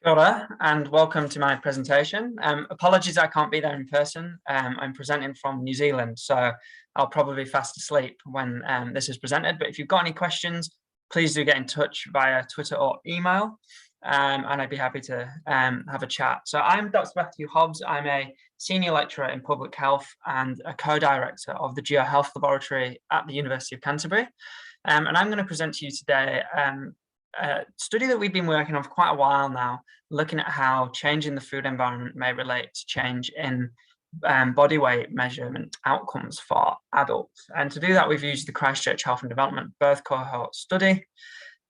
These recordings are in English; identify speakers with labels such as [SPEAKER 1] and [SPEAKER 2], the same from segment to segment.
[SPEAKER 1] Kia ora, and welcome to my presentation. Apologies I can't be there in person. I'm presenting from New Zealand, so I'll probably be fast asleep when this is presented. But if you've got any questions, please do get in touch via Twitter or email, and I'd be happy to have a chat. So I'm Dr. Matthew Hobbs. I'm a senior lecturer in public health and a co-director of the GeoHealth Laboratory at the University of Canterbury. And I'm going to present to you today a study that we've been working on for quite a while now, looking at how change in the food environment may relate to change in body weight measurement outcomes for adults. And to do that, we've used the Christchurch Health and Development birth cohort study.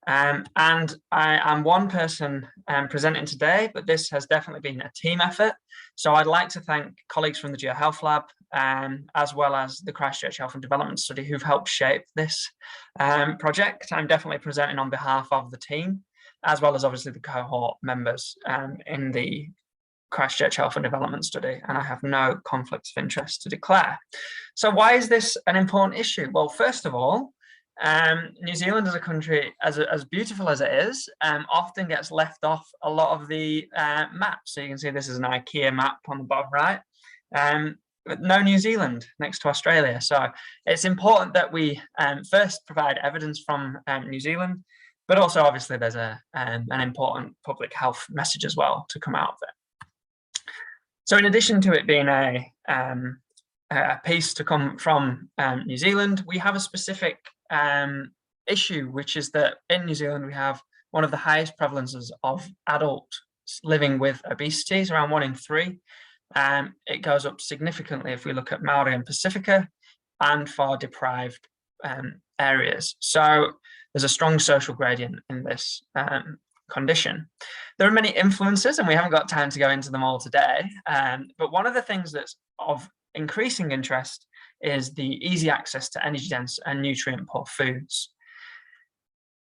[SPEAKER 1] And I am one person presenting today, but this has definitely been a team effort. So I'd like to thank colleagues from the GeoHealth Lab, as well as the Christchurch Health and Development study who've helped shape this project. I'm definitely presenting on behalf of the team, as well as obviously the cohort members in the Christchurch Health and Development study, and I have no conflicts of interest to declare. So why is this an important issue? Well, first of all, New Zealand as a country, as beautiful as it is, often gets left off a lot of the maps. So you can see this is an IKEA map on the bottom right, but no New Zealand next to Australia. So it's important that we first provide evidence from New Zealand, but also obviously there's an important public health message as well to come out of it. So in addition to it being a piece to come from New Zealand, we have a specific issue, which is that in New Zealand we have one of the highest prevalences of adults living with obesity. It's around 1 in 3. It goes up significantly if we look at Maori and Pacifica and for deprived areas. So there's a strong social gradient in this condition. There are many influences, and we haven't got time to go into them all today, but one of the things that's of increasing interest is the easy access to energy dense and nutrient poor foods.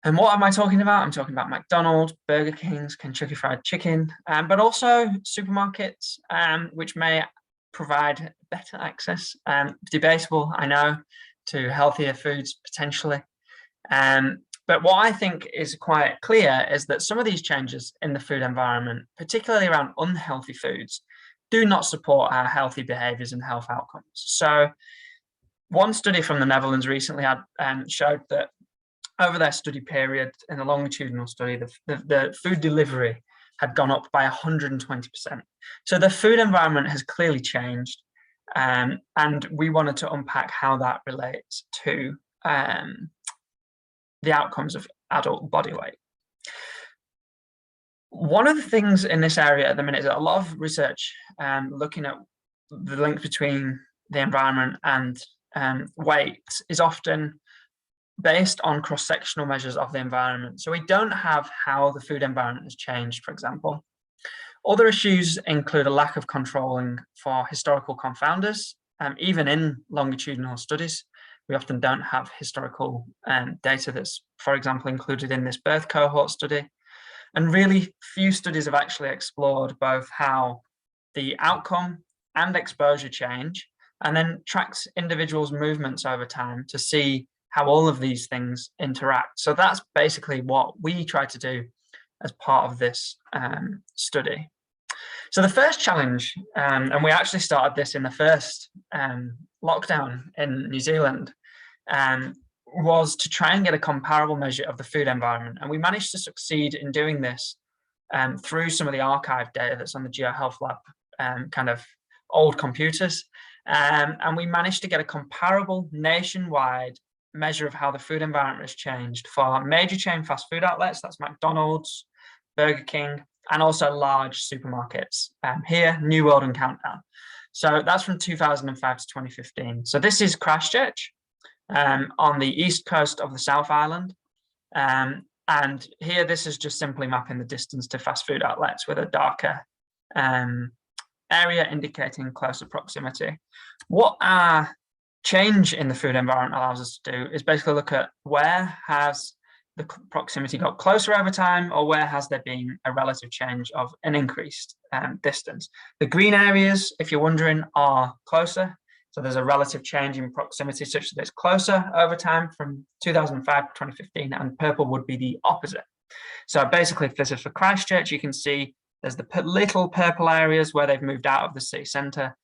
[SPEAKER 1] And what am I talking about? I'm talking about McDonald's, Burger King's, Kentucky Fried Chicken, but also supermarkets, which may provide better access, debatable, I know, to healthier foods potentially. But what I think is quite clear is that some of these changes in the food environment, particularly around unhealthy foods, do not support our healthy behaviours and health outcomes. So one study from the Netherlands recently showed that over their study period, in a longitudinal study, the food delivery had gone up by 120%. So the food environment has clearly changed, and we wanted to unpack how that relates to the outcomes of adult body weight. One of the things in this area at the minute is that a lot of research looking at the link between the environment and weight is often based on cross-sectional measures of the environment. So we don't have how the food environment has changed, for example. Other issues include a lack of controlling for historical confounders. Even in longitudinal studies, we often don't have historical data that's, for example, included in this birth cohort study. And really few studies have actually explored both how the outcome and exposure change, and then tracks individuals' movements over time to see how all of these things interact. So that's basically what we try to do as part of this study. So the first challenge, and we actually started this in the first lockdown in New Zealand, was to try and get a comparable measure of the food environment. And we managed to succeed in doing this through some of the archive data that's on the GeoHealth Lab kind of old computers. And we managed to get a comparable nationwide measure of how the food environment has changed for major chain fast food outlets, that's McDonald's, Burger King, and also large supermarkets. Here, New World and Countdown. So that's from 2005 to 2015. So this is Christchurch on the east coast of the South Island. And here, this is just simply mapping the distance to fast food outlets with a darker area indicating closer proximity. What our change in the food environment allows us to do is basically look at where has the proximity got closer over time, or where has there been a relative change of an increased distance. The green areas, if you're wondering, are closer. So there's a relative change in proximity such that it's closer over time from 2005 to 2015, and purple would be the opposite. So basically, if this is for Christchurch, you can see there's the little purple areas where they've moved out of the city centre,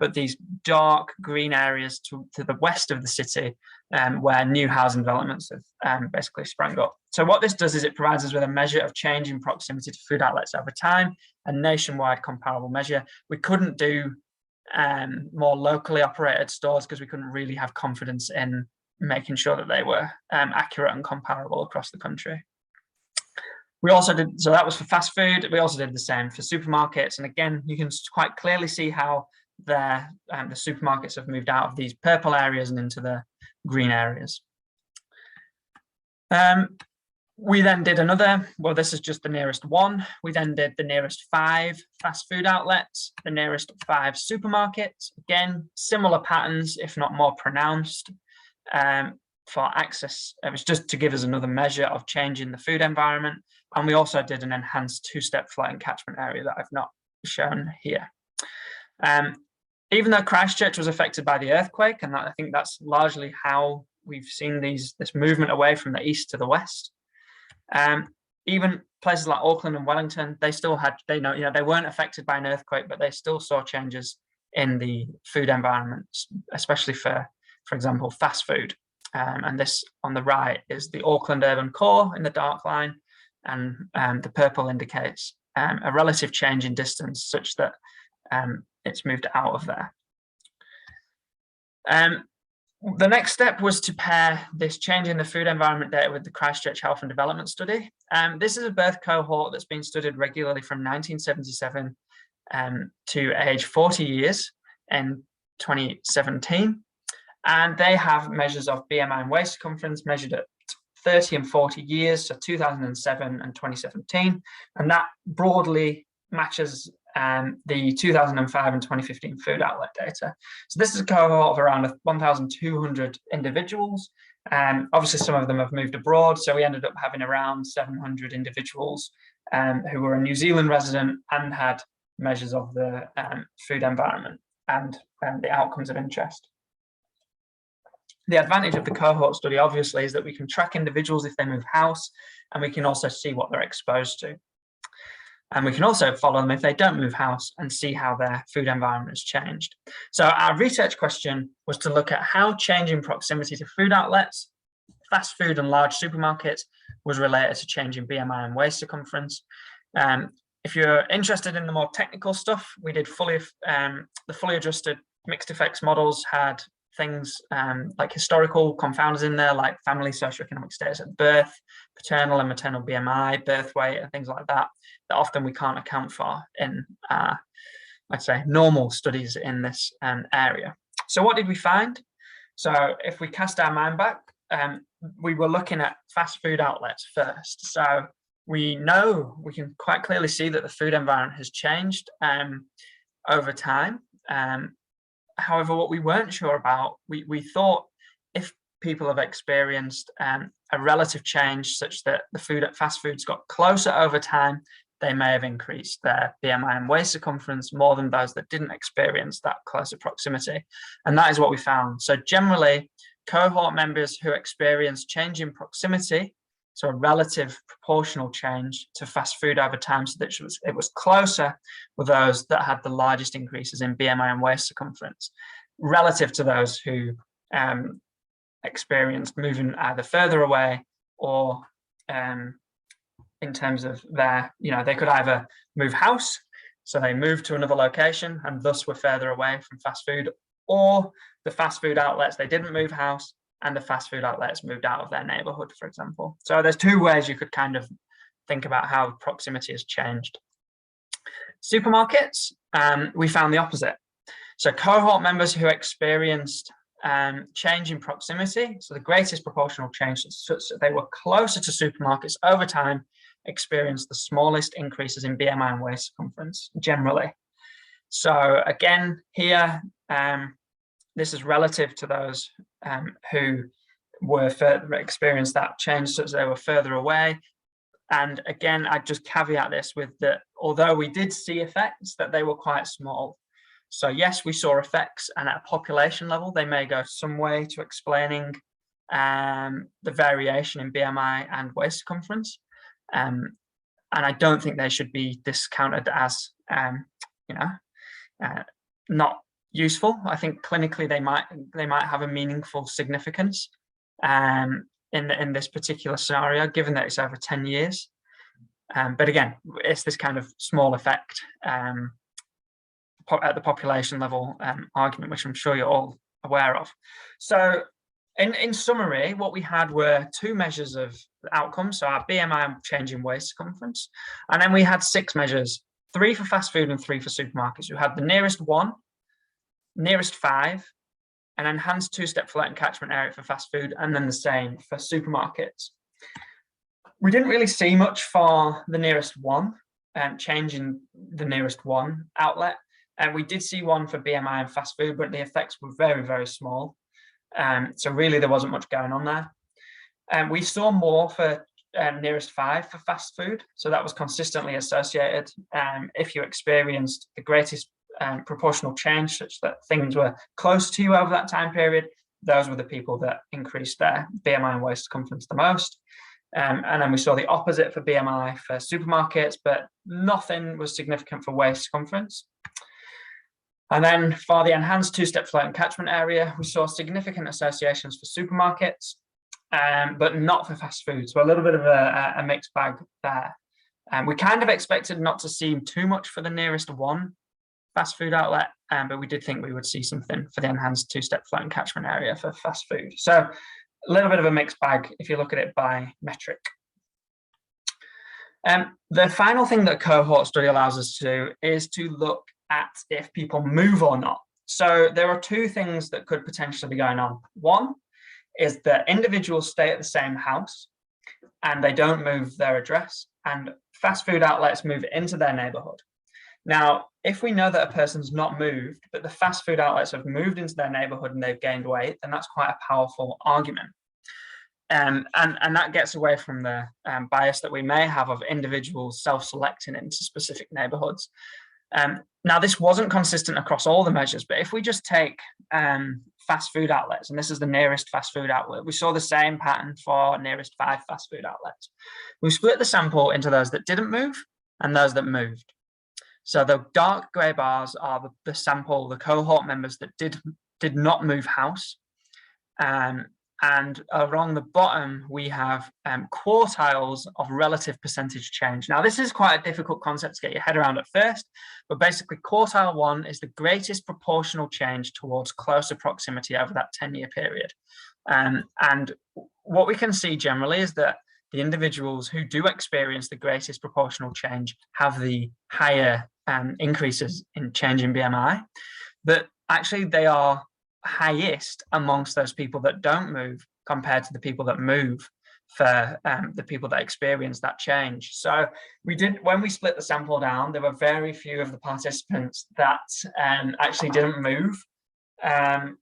[SPEAKER 1] but these dark green areas to the west of the city, where new housing developments have basically sprung up. So what this does is it provides us with a measure of change in proximity to food outlets over time, a nationwide comparable measure. We couldn't do more locally operated stores because we couldn't really have confidence in making sure that they were accurate and comparable across the country. We also did, so that was for fast food. We also did the same for supermarkets. And again, you can quite clearly see how the supermarkets have moved out of these purple areas and into the green areas. We then did another, well, this is just the nearest one. We then did the nearest 5 fast food outlets, the nearest 5 supermarkets. Again, similar patterns, if not more pronounced. For access, it was just to give us another measure of change in the food environment. And we also did an enhanced 2-step floating catchment area that I've not shown here. Even though Christchurch was affected by the earthquake, and I think that's largely how we've seen this movement away from the east to the west. Even places like Auckland and Wellington, they still had, they weren't affected by an earthquake, but they still saw changes in the food environments, especially for example, fast food. And this on the right is the Auckland urban core in the dark line, and the purple indicates a relative change in distance such that it's moved out of there. The next step was to pair this change in the food environment data with the Christchurch Health and Development study. This is a birth cohort that's been studied regularly from 1977 to age 40 years in 2017. And they have measures of BMI and waist circumference measured at 30 and 40 years, so 2007 and 2017. And that broadly matches the 2005 and 2015 food outlet data. So this is a cohort of around 1,200 individuals. Obviously, some of them have moved abroad, so we ended up having around 700 individuals who were a New Zealand resident and had measures of the food environment and the outcomes of interest. The advantage of the cohort study, obviously, is that we can track individuals if they move house, and we can also see what they're exposed to. And we can also follow them if they don't move house and see how their food environment has changed. So our research question was to look at how change in proximity to food outlets, fast food and large supermarkets was related to change in BMI and waist circumference. If you're interested in the more technical stuff, we did the fully adjusted mixed effects models had things like historical confounders in there, like family socioeconomic status at birth, paternal and maternal BMI, birth weight, and things like that, that often we can't account for in, I'd say, normal studies in this area. So what did we find? So if we cast our mind back, we were looking at fast food outlets first. So we can quite clearly see that the food environment has changed over time. However, what we weren't sure about, we thought if people have experienced a relative change such that the fast foods got closer over time, they may have increased their BMI and waist circumference more than those that didn't experience that closer proximity. And that is what we found. So generally, cohort members who experienced change in proximity, so a relative proportional change to fast food over time, so that it was closer, with those that had the largest increases in BMI and waist circumference, relative to those who experienced moving either further away or in terms of their, they could either move house, so they moved to another location and thus were further away from fast food, or the fast food outlets, they didn't move house, and the fast food outlets moved out of their neighbourhood, for example. So there's 2 ways you could kind of think about how proximity has changed. Supermarkets, we found the opposite. So cohort members who experienced change in proximity, so the greatest proportional change, such that they were closer to supermarkets over time, experienced the smallest increases in BMI and waist circumference generally. So again, here, this is relative to those who were experienced that change such that they were further away. And again, I'd just caveat this with that, although we did see effects, that they were quite small. So yes, we saw effects, and at a population level, they may go some way to explaining the variation in BMI and waist circumference. And I don't think they should be discounted as, not useful. I think clinically they might have a meaningful significance in this particular scenario, given that it's over 10 years. But again, it's this kind of small effect at the population level argument, which I'm sure you're all aware of. So in summary, what we had were 2 measures of outcomes, so our BMI and change in waist circumference, and then we had 6 measures, 3 for fast food and 3 for supermarkets. We had the nearest 1, nearest 5, an enhanced 2-step floating catchment area for fast food, and then the same for supermarkets. We didn't really see much for the nearest 1, change in the nearest 1 outlet, and we did see 1 for BMI and fast food, but the effects were very, very small. So really there wasn't much going on there. We saw more for nearest 5 for fast food, so that was consistently associated. If you experienced the greatest proportional change, such that things were close to you over that time period, those were the people that increased their BMI and waist circumference the most. And then we saw the opposite for BMI for supermarkets, but nothing was significant for waist circumference. And then for the enhanced 2-step floating catchment area, we saw significant associations for supermarkets, but not for fast food. So a little bit of a mixed bag there. We kind of expected not to see too much for the nearest 1 fast food outlet, but we did think we would see something for the enhanced 2-step floating catchment area for fast food. So a little bit of a mixed bag if you look at it by metric. The final thing that cohort study allows us to do is to look at if people move or not. So there are 2 things that could potentially be going on. One is that individuals stay at the same house and they don't move their address, and fast food outlets move into their neighbourhood. Now, if we know that a person's not moved, but the fast food outlets have moved into their neighbourhood and they've gained weight, then that's quite a powerful argument. And that gets away from the bias that we may have of individuals self-selecting into specific neighbourhoods. Now, this wasn't consistent across all the measures, but if we just take fast food outlets, and this is the nearest fast food outlet, we saw the same pattern for nearest 5 fast food outlets. We split the sample into those that didn't move and those that moved. So the dark grey bars are the sample, the cohort members that did not move house. And along the bottom, we have quartiles of relative percentage change. Now, this is quite a difficult concept to get your head around at first, but basically quartile 1 is the greatest proportional change towards closer proximity over that 10-year period. And what we can see generally is that the individuals who do experience the greatest proportional change have the higher increases in change in BMI, but actually they are highest amongst those people that don't move compared to the people that move for the people that experience that change. So when we split the sample down, there were very few of the participants that actually didn't move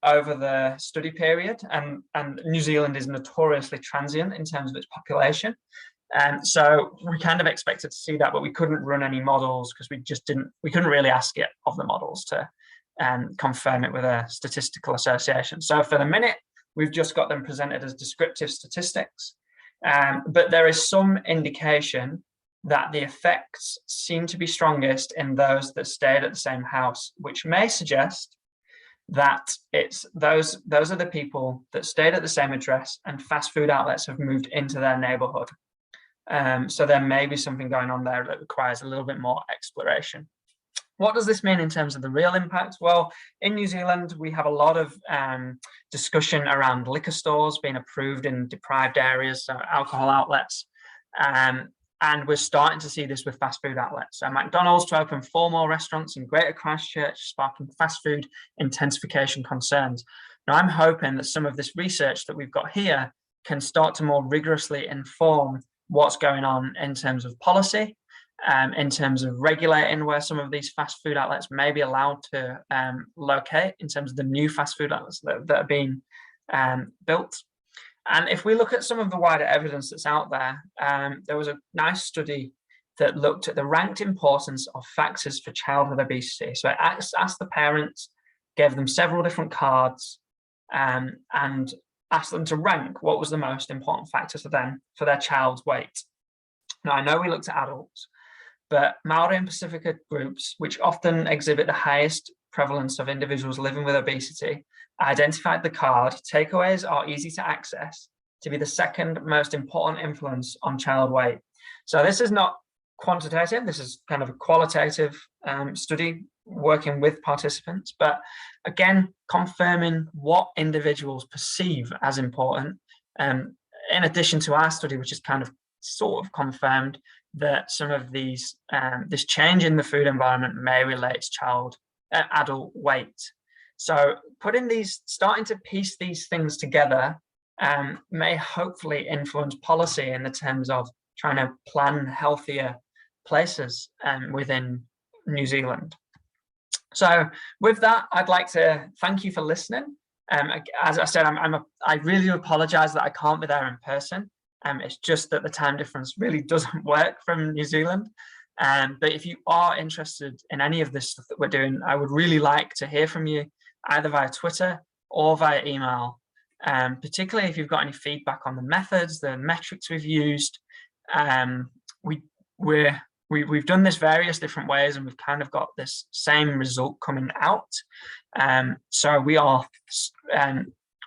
[SPEAKER 1] over the study period, and New Zealand is notoriously transient in terms of its population. So we kind of expected to see that, but we couldn't run any models because we couldn't really ask it of the models to confirm it with a statistical association. So for the minute, we've just got them presented as descriptive statistics, but there is some indication that the effects seem to be strongest in those that stayed at the same house, which may suggest that it's those are the people that stayed at the same address and fast food outlets have moved into their neighbourhood. So there may be something going on there that requires a little bit more exploration. What does this mean in terms of the real impact? Well, in New Zealand, we have a lot of discussion around liquor stores being approved in deprived areas, so alcohol outlets. And we're starting to see this with fast food outlets. So McDonald's to open 4 more restaurants in Greater Christchurch, sparking fast food intensification concerns. Now, I'm hoping that some of this research that we've got here can start to more rigorously inform what's going on in terms of policy, in terms of regulating where some of these fast food outlets may be allowed to locate, in terms of the new fast food outlets that are being built. And if we look at some of the wider evidence that's out there, there was a nice study that looked at the ranked importance of factors for childhood obesity. So it asked the parents, gave them several different cards, and asked them to rank what was the most important factor for them for their child's weight. Now, I know we looked at adults, but Maori and Pacifica groups, which often exhibit the highest prevalence of individuals living with obesity, identified the card takeaways are easy to access to be the second most important influence on child weight. So this is not quantitative, this is kind of a qualitative study working with participants, but again, confirming what individuals perceive as important. In addition to our study, which is kind of sort of confirmed that some of these, this change in the food environment may relate to adult weight. So starting to piece these things together may hopefully influence policy in the terms of trying to plan healthier places within New Zealand. So with that, I'd like to thank you for listening. As I said, I really apologise that I can't be there in person. It's just that the time difference really doesn't work from New Zealand. But if you are interested in any of this stuff that we're doing, I would really like to hear from you, either via Twitter or via email, particularly if you've got any feedback on the methods, the metrics we've used. We've done this various different ways, and we've kind of got this same result coming out. So we are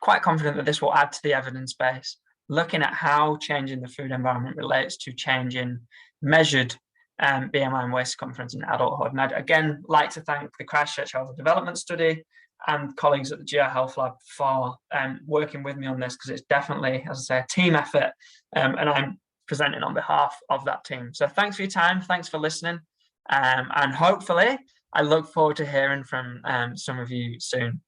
[SPEAKER 1] quite confident that this will add to the evidence base, looking at how change in the food environment relates to change in measured BMI and waist circumference in adulthood. And I'd again like to thank the Christchurch Health and Development study and colleagues at the GR Health Lab for working with me on this, because it's definitely, as I say, a team effort, and I'm presenting on behalf of that team. So thanks for your time, thanks for listening, and hopefully I look forward to hearing from some of you soon.